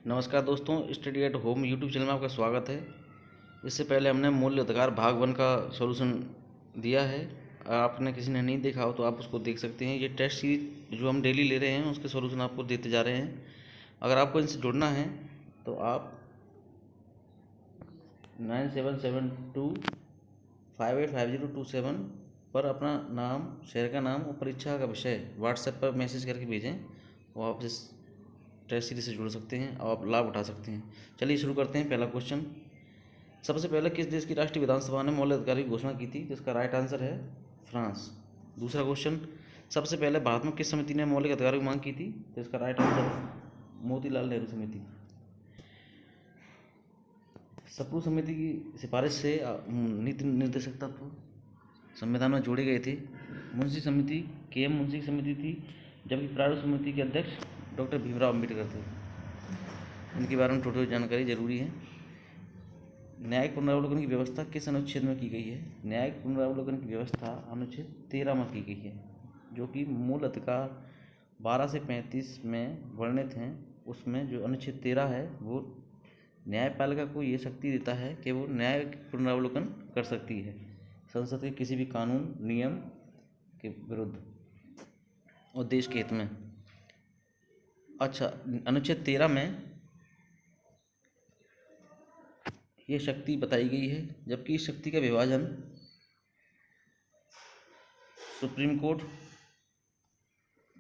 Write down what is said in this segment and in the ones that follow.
नमस्कार दोस्तों, study at home YouTube channel में आपका स्वागत है। इससे पहले हमने मूल्य अधिकार भाग 1 का सॉल्यूशन दिया है। आपने किसी ने नहीं देखा हो तो आप उसको देख सकते हैं। ये टेस्ट सीरीज जो हम डेली ले रहे हैं उसके सॉल्यूशन आपको देते जा रहे हैं। अगर आपको इनसे जुड़ना है तो आप 9772585027 पर अपना नाम, शहर का नाम और परीक्षा का विषय व्हाट्सएप पर मैसेज करके भेजें और आप इस टेस्ट सीरीज से जुड़ सकते हैं और आप लाभ उठा सकते हैं। चलिए शुरू करते हैं। पहला क्वेश्चन, सबसे पहले किस देश की राष्ट्रीय विधानसभा ने मौलिक अधिकार की घोषणा की थी? तो इसका राइट आंसर है फ्रांस। दूसरा क्वेश्चन, सबसे पहले भारत में किस समिति ने मौलिक अधिकारों की मांग की थी? तो इसका राइट आंसर है मोतीलाल नेहरू समिति। सप्रू समिति की सिफारिश से नीति निर्देशक तत्व संविधान में जोड़े गए थे। मुंशी समिति के मुंशी की समिति थी, जबकि प्रारूप समिति के अध्यक्ष डॉक्टर भीमराव अम्बेडकर थे। इनके बारे में थोड़ी जानकारी जरूरी है। न्यायिक पुनरावलोकन की व्यवस्था किस अनुच्छेद में की गई है? न्यायिक पुनरावलोकन की व्यवस्था अनुच्छेद 13 में की गई है, जो कि मूल अधिकार 12 से 35 में वर्णित हैं। उसमें जो अनुच्छेद 13 है वो न्यायपालिका को ये शक्ति देता है कि वो न्यायिक पुनरावलोकन कर सकती है संसद के किसी भी कानून नियम के विरुद्ध और देश के हित में। अच्छा, अनुच्छेद 13 में ये शक्ति बताई गई है, जबकि इस शक्ति का विभाजन सुप्रीम कोर्ट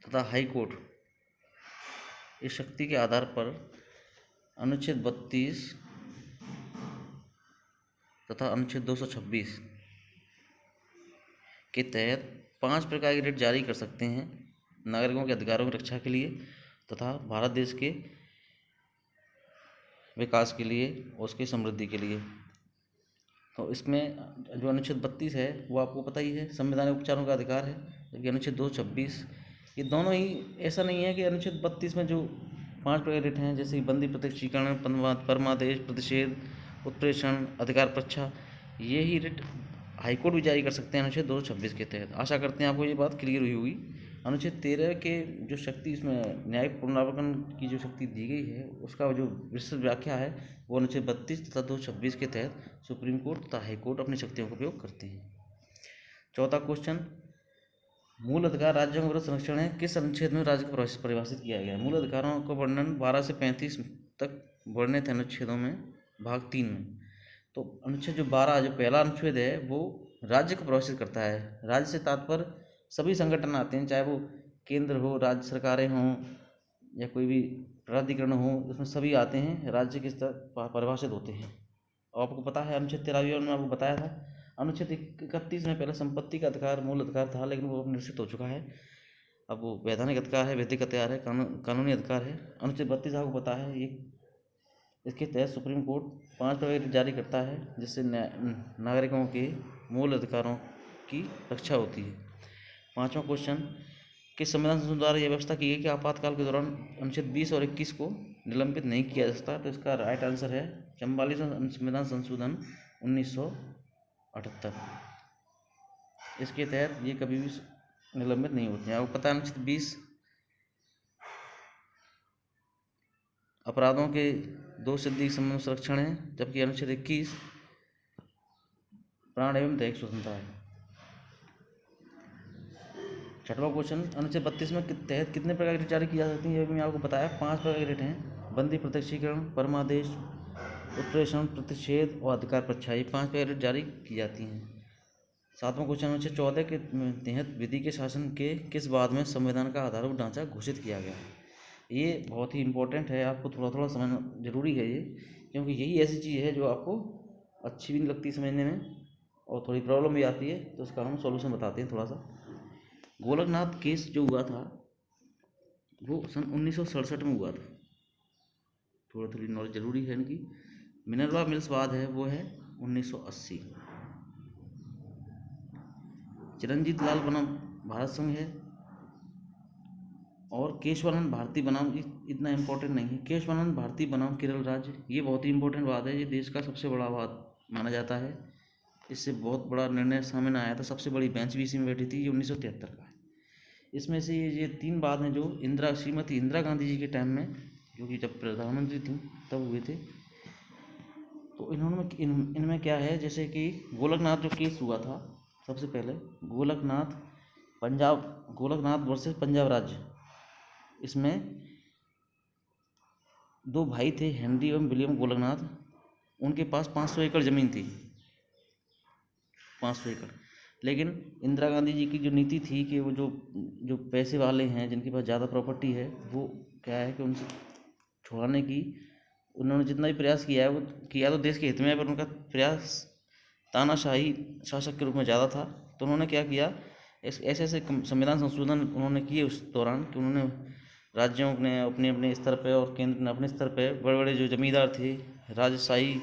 तथा हाई कोर्ट इस शक्ति के आधार पर अनुच्छेद 32 तथा अनुच्छेद 226 के तहत 5 प्रकार के रिट जारी कर सकते हैं नागरिकों के अधिकारों की रक्षा के लिए तथा भारत देश के विकास के लिए और उसकी समृद्धि के लिए। तो इसमें जो अनुच्छेद 32 है वो आपको पता ही है, संवैधानिक उपचारों का अधिकार है, जबकि अनुच्छेद 226 ये दोनों ही, ऐसा नहीं है कि अनुच्छेद 32 में जो 5 प्रकार रिट हैं जैसे कि बंदी प्रत्यक्षीकरण, परमादेश, प्रतिषेध, उत्प्रेषण, अधिकार परीक्षा, ये ही रिट हाईकोर्ट भी जारी कर सकते हैं अनुच्छेद 226 के तहत। आशा करते हैं आपको ये बात क्लियर हुई होगी। अनुच्छेद 13 के जो शक्ति, इसमें न्यायिक पुनरावलोकन की जो शक्ति दी गई है उसका जो विस्तृत व्याख्या है वो अनुच्छेद 32 तथा 226 के तहत सुप्रीम कोर्ट तथा हाईकोर्ट अपनी शक्तियों का उपयोग करते हैं। चौथा क्वेश्चन, मूल अधिकार राज्यों का विरुद्ध संरक्षण है, किस अनुच्छेद में राज्य को परिभाषित किया गया है? मूल अधिकारों का वर्णन 12 से 35 तक वर्णित है अनुच्छेदों में भाग 3 में। तो अनुच्छेद जो 12 जो पहला अनुच्छेद है वो राज्य को परिभाषित करता है। राज्य से तात्पर्य सभी संगठन आते हैं, चाहे वो केंद्र हो, राज्य सरकारें हों या कोई भी प्राधिकरण हो, उसमें सभी आते हैं, राज्य किस तरह परिभाषित होते हैं। और आपको पता है अनुच्छेद 13 में आपको बताया था। अनुच्छेद 31 में पहले संपत्ति का अधिकार मूल अधिकार था, लेकिन वो अब निश्चित हो चुका है। अब वो वैधानिक अधिकार है, वैधिक अधिकार है, कानूनी अधिकार है। अनुच्छेद 32 आपको पता है, ये इसके तहत सुप्रीम कोर्ट 5 प्रकार जारी करता है जिससे नागरिकों के मूल अधिकारों की रक्षा होती है। पाँचवा क्वेश्चन, किस संविधान संशोधन द्वारा यह व्यवस्था की गई कि आपातकाल के दौरान अनुच्छेद 20 और 21 को निलंबित नहीं किया जा सकता? तो इसका राइट आंसर है 44वां संविधान संशोधन 1978। इसके तहत ये कभी भी निलंबित नहीं होते हैं। आपको पता है अनुच्छेद 20 अपराधों के 2 सिद्धि संबंध संरक्षण है, जबकि अनुच्छेद 21 प्राण एवं दैहिक स्वतंत्रता है। छठवां क्वेश्चन, अनुच्छेद 32 में तहत कितने प्रकार की रिट जारी की जा सकती है? ये भी मैं आपको बताया 5 प्रकार की रिट हैं, बंदी प्रत्यक्षीकरण, परमादेश, उत्प्रेषण, प्रतिषेध और अधिकार परीक्षा, ये 5 प्रकार की रिट जारी की जाती हैं। सातवां क्वेश्चन, अनुच्छेद 14 के तहत विधि के शासन के किस बाद में संविधान का आधारभूत ढांचा घोषित किया गया है? ये बहुत ही इंपॉर्टेंट है, आपको थोड़ा थोड़ा समझना जरूरी है ये, क्योंकि यही ऐसी चीज़ है जो आपको अच्छी भी नहीं लगती समझने में और थोड़ी प्रॉब्लम भी आती है। तो इसका हम सॉल्यूशन बताते हैं थोड़ा सा। गोलकनाथ केस जो हुआ था वो सन 1967 में हुआ था। थोड़ी नॉलेज जरूरी है इनकी। मिनर्वा मिल्स वाद है वो है 1980। चिरंजीत लाल बनाम भारत संघ है और केशवानंद भारती बनाम, इतना इम्पोर्टेंट नहीं है, केशवानंद भारती बनाम केरल राज्य, ये बहुत ही इंपॉर्टेंट वाद है। ये देश का सबसे बड़ा वाद माना जाता है। इससे बहुत बड़ा निर्णय सामने आया था, सबसे बड़ी बेंच भी इसी में बैठी थी। ये 1973 का है। इसमें से ये 3 वाद हैं जो श्रीमती इंदिरा गांधी जी के टाइम में क्योंकि जब प्रधानमंत्री थी तब हुए थे। तो इनमें क्या है, जैसे कि गोलकनाथ जो केस हुआ था सबसे पहले, गोलकनाथ वर्सेस पंजाब राज्य, इसमें दो भाई थे, हेनरी एवं विलियम गोलकनाथ। उनके पास 500 एकड़ ज़मीन थी, 500 एकड़। लेकिन इंदिरा गांधी जी की जो नीति थी कि वो जो पैसे वाले हैं, जिनके पास ज़्यादा प्रॉपर्टी है, वो क्या है कि उनसे छुड़ाने की उन्होंने जितना भी प्रयास किया है वो किया तो देश के हित में है, पर उनका प्रयास तानाशाही शासक के रूप में ज़्यादा था। तो उन्होंने क्या किया, ऐसे ऐसे संविधान संशोधन उन्होंने किए उस दौरान कि उन्होंने राज्यों ने अपने अपने स्तर पर और केंद्र ने अपने स्तर पर बड़े बड़े जो जमींदार थे, राजशाही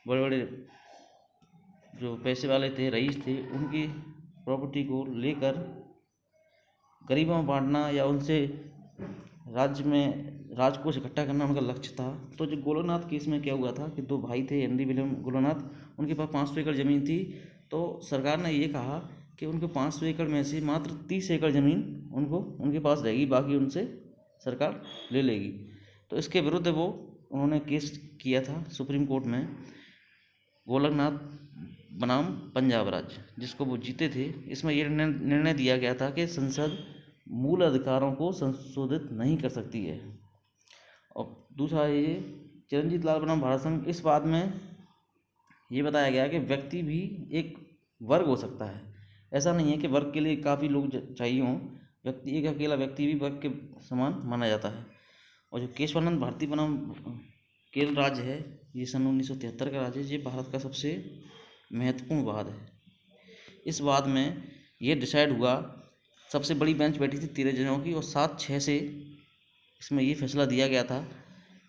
बड़े बड़े जो पैसे वाले थे, रईस थे, उनकी प्रॉपर्टी को लेकर गरीबों में बांटना या उनसे राज्य में राजकोष इकट्ठा करना उनका लक्ष्य था। तो जो गोलकनाथ केस में क्या हुआ था कि दो भाई थे, हेनरी विलियम गोलकनाथ, उनके पास 500 एकड़ ज़मीन थी। तो सरकार ने ये कहा कि उनके 500 एकड़ में से मात्र 30 एकड़ ज़मीन उनके पास रहेगी, बाकी उनसे सरकार ले लेगी। तो इसके विरुद्ध उन्होंने केस किया था सुप्रीम कोर्ट में, गोलकनाथ बनाम पंजाब राज्य, जिसको वो जीते थे। इसमें यह निर्णय दिया गया था कि संसद मूल अधिकारों को संशोधित नहीं कर सकती है। और दूसरा ये चिरंजीत लाल बनाम भारत संघ, इस बात में ये बताया गया कि व्यक्ति भी एक वर्ग हो सकता है। ऐसा नहीं है कि वर्ग के लिए काफ़ी लोग चाहिए हों, एक अकेला व्यक्ति भी वर्ग के समान माना जाता है। और जो केशवानंद भारती बनाम केरल राज्य है, ये सन 1973 का राज्य है। ये भारत का सबसे महत्वपूर्ण वाद है। इस वाद में ये डिसाइड हुआ, सबसे बड़ी बेंच बैठी थी 13 जनों की, और 7-6 से इसमें ये फैसला दिया गया था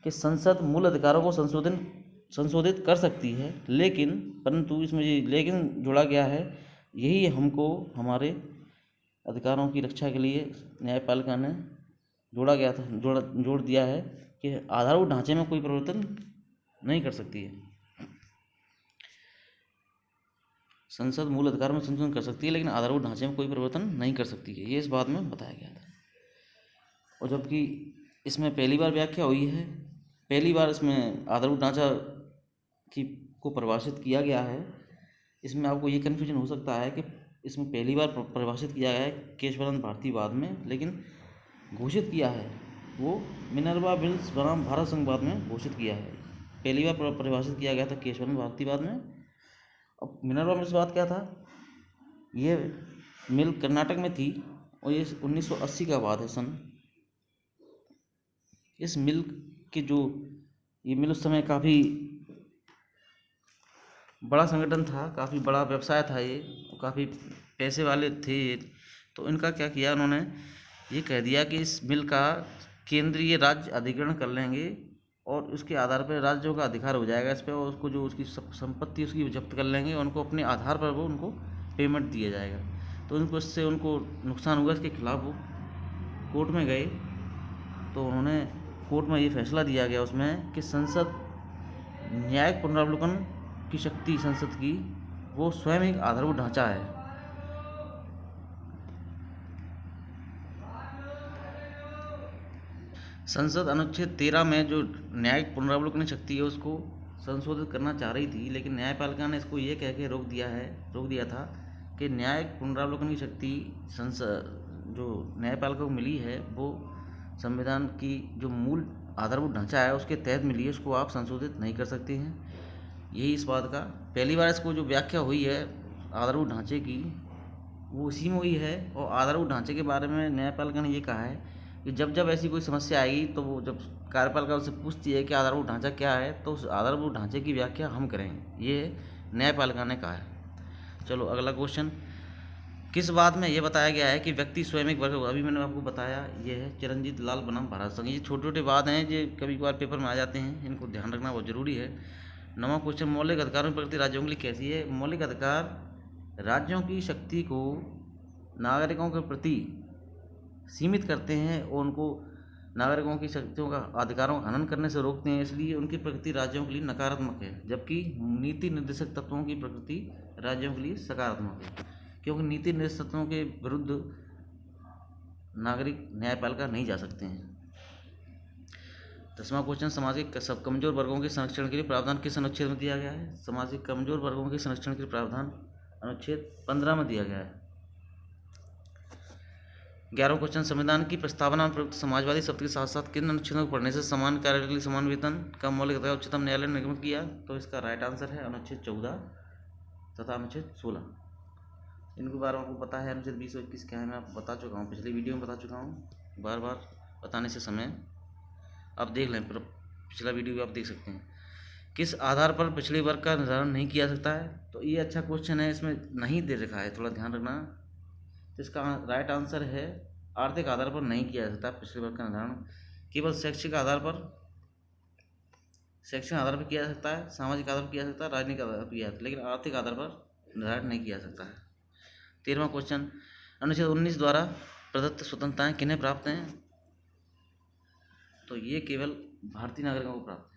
कि संसद मूल अधिकारों को संशोधित कर सकती है, परंतु इसमें ये लेकिन जोड़ा गया है, यही हमको हमारे अधिकारों की रक्षा के लिए न्यायपालिका ने जोड़ दिया है कि आधारभूत ढांचे में कोई परिवर्तन नहीं कर सकती है। संसद मूल अधिकार में संशोधन कर सकती है, लेकिन आधारभूत ढांचे में कोई परिवर्तन नहीं कर सकती है, ये इस बात में बताया गया था। और जबकि इसमें पहली बार व्याख्या हुई है, पहली बार इसमें आधारभूत ढांचा को परिभाषित किया गया है। इसमें आपको ये कन्फ्यूजन हो सकता है कि इसमें पहली बार परिभाषित किया गया है केशवानंद भारती वाद में, लेकिन घोषित किया है वो मिनर्वा मिल्स बनाम भारत संघ वाद में घोषित किया है। पहली बार परिभाषित किया गया था केशवानंद भारती वाद में। अब मिनर्वा मिल्स वाद क्या था, ये मिल कर्नाटक में थी और ये 1980 का वाद है सन। इस मिल के ये मिल उस समय काफ़ी बड़ा संगठन था, काफ़ी बड़ा व्यवसाय था, ये काफ़ी पैसे वाले थे। तो इनका क्या किया, उन्होंने ये कह दिया कि इस मिल का केंद्रीय राज्य अधिग्रहण कर लेंगे और उसके आधार पर राज्यों का अधिकार हो जाएगा इस पर, और उसको जो उसकी संपत्ति उसकी जब्त कर लेंगे, और उनको अपने आधार पर उनको पेमेंट दिया जाएगा। तो इससे उनको नुकसान हुआ, इसके खिलाफ वो कोर्ट में गए। तो उन्होंने कोर्ट में ये फैसला दिया गया उसमें कि संसद न्यायिक पुनरावलोकन की शक्ति संसद की वो स्वयं एक आधारभूत ढांचा है। संसद अनुच्छेद 13 में जो न्यायिक पुनरावलोकन की शक्ति है उसको संशोधित करना चाह रही थी, लेकिन न्यायपालिका ने इसको ये कह के रोक दिया था कि न्यायिक पुनरावलोकन की शक्ति जो न्यायपालिका को मिली है वो संविधान की जो मूल आधारभूत ढांचा है उसके तहत मिली है, उसको आप संशोधित नहीं कर सकते हैं। यही इस बात का पहली बार इसको जो व्याख्या हुई है आधारभूत ढांचे की वो इसी में हुई है। और आधारभूत ढांचे के बारे में न्यायपालिका ने ये कहा है कि जब ऐसी कोई समस्या आएगी तो वो जब कार्यपालिका उससे पूछती है कि आधारभूत ढांचा क्या है, तो उस आधारभूत ढांचे की व्याख्या हम करेंगे, ये न्यायपालिका ने कहा है। चलो अगला क्वेश्चन, किस बात में ये बताया गया है कि व्यक्ति स्वयं एक वर्ग, अभी मैंने आपको बताया, ये है चिरंजीत लाल बनाम भारत संघ। ये छोटे छोटे बात हैं जो कभी कभार पेपर में आ जाते हैं, इनको ध्यान रखना बहुत जरूरी है। 9वां क्वेश्चन, मौलिक अधिकारों की प्रगति राज्यों के लिए कैसी है। मौलिक अधिकार राज्यों की शक्ति को नागरिकों के प्रति सीमित करते हैं और उनको नागरिकों की शक्तियों का अधिकारों का हनन करने से रोकते हैं, इसलिए उनकी प्रकृति राज्यों के लिए नकारात्मक है, जबकि नीति निर्देशक तत्वों की प्रकृति राज्यों के लिए सकारात्मक है, क्योंकि नीति निर्देशक तत्वों के विरुद्ध नागरिक न्यायपालिका नहीं जा सकते हैं। 10वां क्वेश्चन, समाज के सब कमजोर वर्गों के संरक्षण के लिए प्रावधान किस अनुच्छेद में दिया गया है? समाज के कमजोर वर्गों के संरक्षण के लिए प्रावधान अनुच्छेद 15 में दिया गया है। 11वां क्वेश्चन, संविधान की प्रस्तावना में प्रयुक्त समाजवादी शब्द के साथ साथ किन अनुच्छेदों को पढ़ने से समान कार्य के लिए समान वेतन का मौलिक अधिकार उच्चतम न्यायालय ने निगमित किया? तो इसका राइट आंसर है अनुच्छेद 14 तथा अनुच्छेद 16। इनके बारे में आपको पता है। अनुच्छेद 20 और 21 क्या है मैं आपको बता चुका हूँ, पिछली वीडियो में बता चुका हूँ। बार बार बताने से समय आप देख लें, पिछला वीडियो भी आप देख सकते हैं। किस आधार पर पिछड़े वर्ग का निर्धारण नहीं किया सकता है? तो ये अच्छा क्वेश्चन है, इसमें नहीं दे रखा है, थोड़ा ध्यान रखना। तो इसका राइट आंसर है आर्थिक आधार पर नहीं किया जा सकता पिछड़े वर्ग का निर्धारण। केवल शैक्षिक आधार पर किया जा सकता है, सामाजिक आधार पर किया जा सकता है, राजनीतिक आधार पर किया जा सकता है, लेकिन आर्थिक आधार पर निर्धारण नहीं किया जा सकता है। 13वां क्वेश्चन, अनुच्छेद 19 द्वारा प्रदत्त स्वतंत्रताएं किन्हें प्राप्त हैं? तो ये केवल भारतीय नागरिकों को प्राप्त है।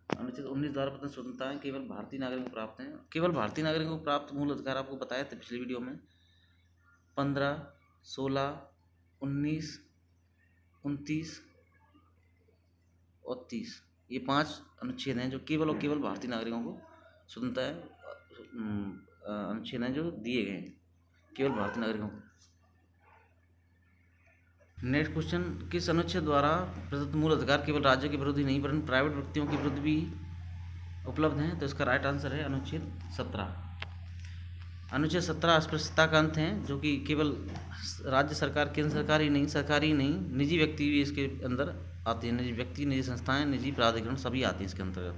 अनुच्छेद 19 द्वारा प्रदत्त स्वतंत्रताएं केवल भारतीय नागरिकों को प्राप्त हैं। केवल भारतीय नागरिकों को प्राप्त मूल अधिकार आपको बताया था पिछली वीडियो में। 15, 16, 19, 29 और 30, ये 5 अनुच्छेद हैं जो केवल और केवल भारतीय नागरिकों को स्वतंत्रता अनुच्छेद हैं जो दिए गए हैं केवल भारतीय नागरिकों को। नेक्स्ट क्वेश्चन, किस अनुच्छेद द्वारा प्रदत्त मूल अधिकार केवल राज्य के विरुद्ध ही नहीं परंतु प्राइवेट व्यक्तियों के विरुद्ध भी उपलब्ध हैं? तो इसका राइट आंसर है अनुच्छेद 17। अनुच्छेद 17 अस्पृश्यता का अंत है, जो कि केवल राज्य सरकार, केंद्र सरकार ही नहीं, सरकारी ही नहीं, निजी व्यक्ति भी इसके अंदर आते हैं। निजी व्यक्ति, निजी संस्थाएं, निजी प्राधिकरण सभी आते हैं इसके अंतर्गत।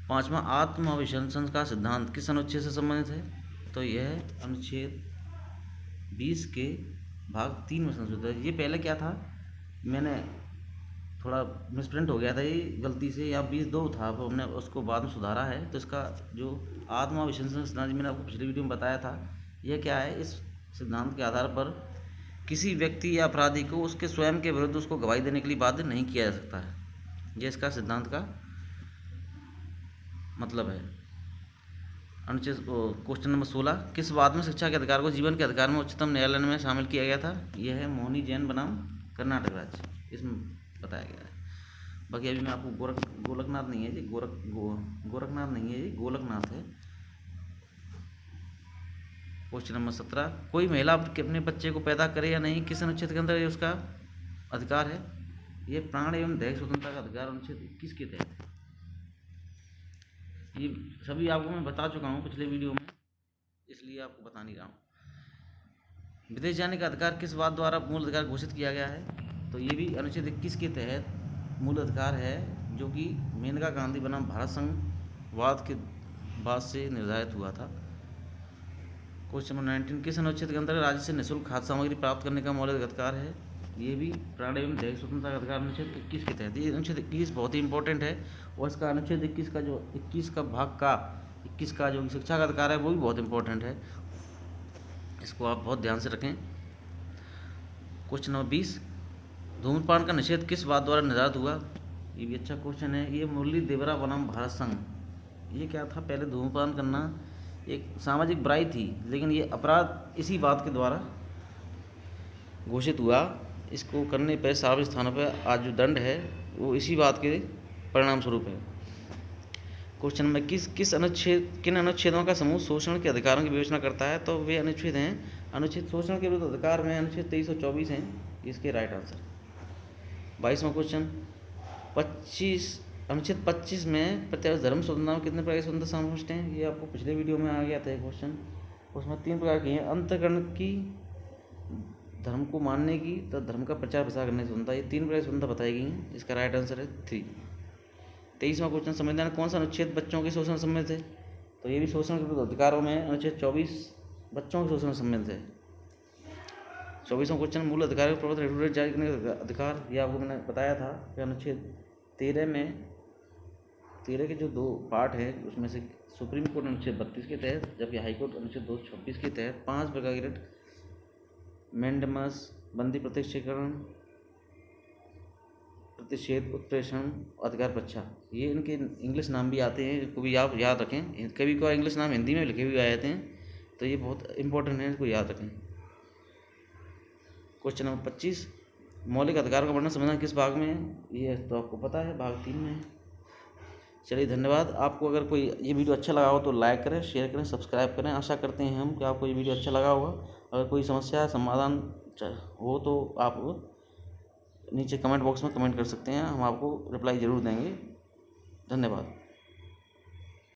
5वां, आत्माभिशंसन का सिद्धांत किस अनुच्छेद से संबंधित है? तो यह है अनुच्छेद 20 के भाग 3 में संशोधित है। ये पहले क्या था, मैंने थोड़ा मिसप्रिंट हो गया था, ये गलती से, या 20(2) था, वो हमने उसको बाद में सुधारा है। तो इसका जो आत्माभिशंसन सिद्धांत मैंने आपको पिछली वीडियो में बताया था, यह क्या है, इस सिद्धांत के आधार पर किसी व्यक्ति या अपराधी को उसके स्वयं के विरुद्ध उसको गवाही देने के लिए बाध्य नहीं किया जा सकता है। यह इसका सिद्धांत का मतलब है। अनुच्छेद क्वेश्चन नंबर 16, किस बात में शिक्षा के अधिकार को जीवन के अधिकार में उच्चतम न्यायालय में शामिल किया गया था? यह है मोहनी जैन बनाम कर्नाटक राज्य, इसमें बताया गया है। बाकी अभी मैं आपको गोरखनाथ नहीं है जी, गोरखनाथ नहीं है जी, गोलकनाथ है। क्वेश्चन नंबर 17, कोई महिला अपने बच्चे को पैदा करे या नहीं, किस अनुच्छेद के अंदर ये उसका अधिकार है? ये प्राण एवं दैहिक स्वतंत्रता का अधिकार अनुच्छेद 21 के तहत है। ये सभी आपको मैं बता चुका हूँ पिछले वीडियो में, इसलिए आपको बता नहीं रहा हूँ। विदेश जाने का अधिकार किस बात द्वारा मूल अधिकार घोषित किया गया है? तो ये भी अनुच्छेद 21 के तहत मूल अधिकार है, जो कि मेनका गांधी बनाम भारत संघवाद के बाद से निर्धारित हुआ था। क्वेश्चन नंबर 19, किस अनुच्छेद के अंतर्गत राज्य से निःशुल्क खाद्य सामग्री प्राप्त करने का मौलिक अधिकार है? ये भी प्राण एवं दैहिक स्वतंत्रता का अधिकार अनुच्छेद 21 के तहत। ये अनुच्छेद 21 बहुत ही इंपॉर्टेंट है, और इसका अनुच्छेद 21 का जो 21 का जो शिक्षा का अधिकार है वो भी बहुत इंपॉर्टेंट है, इसको आप बहुत ध्यान से रखें। क्वेश्चन नंबर 20, धूम्रपान का निषेध किस बात द्वारा निर्धारित हुआ? ये भी अच्छा क्वेश्चन है। ये मुरली देवरा बनाम भारत संघ, ये क्या था, पहले धूम्रपान करना एक सामाजिक बुराई थी, लेकिन ये अपराध इसी बात के द्वारा घोषित हुआ। इसको करने पर सार्वजनिक स्थानों पर आज जो दंड है वो इसी बात के परिणाम स्वरूप है। क्वेश्चन नंबर किन अनुच्छेदों का समूह शोषण के अधिकारों की विवेचना करता है? तो वे अनुच्छेद हैं, अनुच्छेद शोषण के विरुद्ध अधिकार में अनुच्छेद 23 और 24 हैं, इसके राइट आंसर। 22वां क्वेश्चन, अनुच्छेद 25 में प्रत्यावर्ती धर्म स्वतंत्रता में कितने प्रकार की स्वतंत्रता समाविष्ट हैं? ये आपको पिछले वीडियो में आ गया था क्वेश्चन। उसमें 3 प्रकार की हैं, अंतःकरण की, धर्म को मानने की, तो धर्म का प्रचार प्रसार करने की स्वतंत्रता। ये 3 प्रकार की स्वतंत्रता बताई गई हैं, इसका राइट आंसर है 3। 23वां क्वेश्चन, संविधान में कौन सा अनुच्छेद बच्चों के शोषण संबंधित है? तो ये भी शोषण के विरुद्ध अधिकारों में अनुच्छेद 24 बच्चों के शोषण संबंधित है। 24वां क्वेश्चन, मूल अधिकार के प्रवर्तन रेगुलेटर जारी करने का अधिकार, ये आपको मैंने बताया था कि अनुच्छेद 13 के जो 2 पार्ट हैं उसमें से सुप्रीम कोर्ट अनुच्छेद 32 के तहत, जबकि हाई कोर्ट अनुच्छेद 226 के तहत 5 प्रकार की रिट, मैंडेमस, बंदी प्रत्यक्षीकरण, प्रतिषेध, उत्प्रेषण, अधिकार परीक्षा, ये इनके इंग्लिश नाम भी आते हैं, इसको भी आप याद रखें। कभी कभार इंग्लिश नाम हिंदी में लिखे हुए आ जाते हैं, तो ये बहुत इंपॉर्टेंट है, इसको याद रखें। क्वेश्चन नंबर 25, मौलिक अधिकार का वर्णन संविधान किस भाग में है, ये तो आपको पता है, भाग 3 में है। चलिए धन्यवाद। आपको अगर कोई ये वीडियो अच्छा लगा हो तो लाइक करें, शेयर करें, सब्सक्राइब करें। आशा करते हैं हम कि आपको ये वीडियो अच्छा लगा होगा। अगर कोई समस्या समाधान हो तो आप नीचे कमेंट बॉक्स में कमेंट कर सकते हैं, हम आपको रिप्लाई ज़रूर देंगे। धन्यवाद।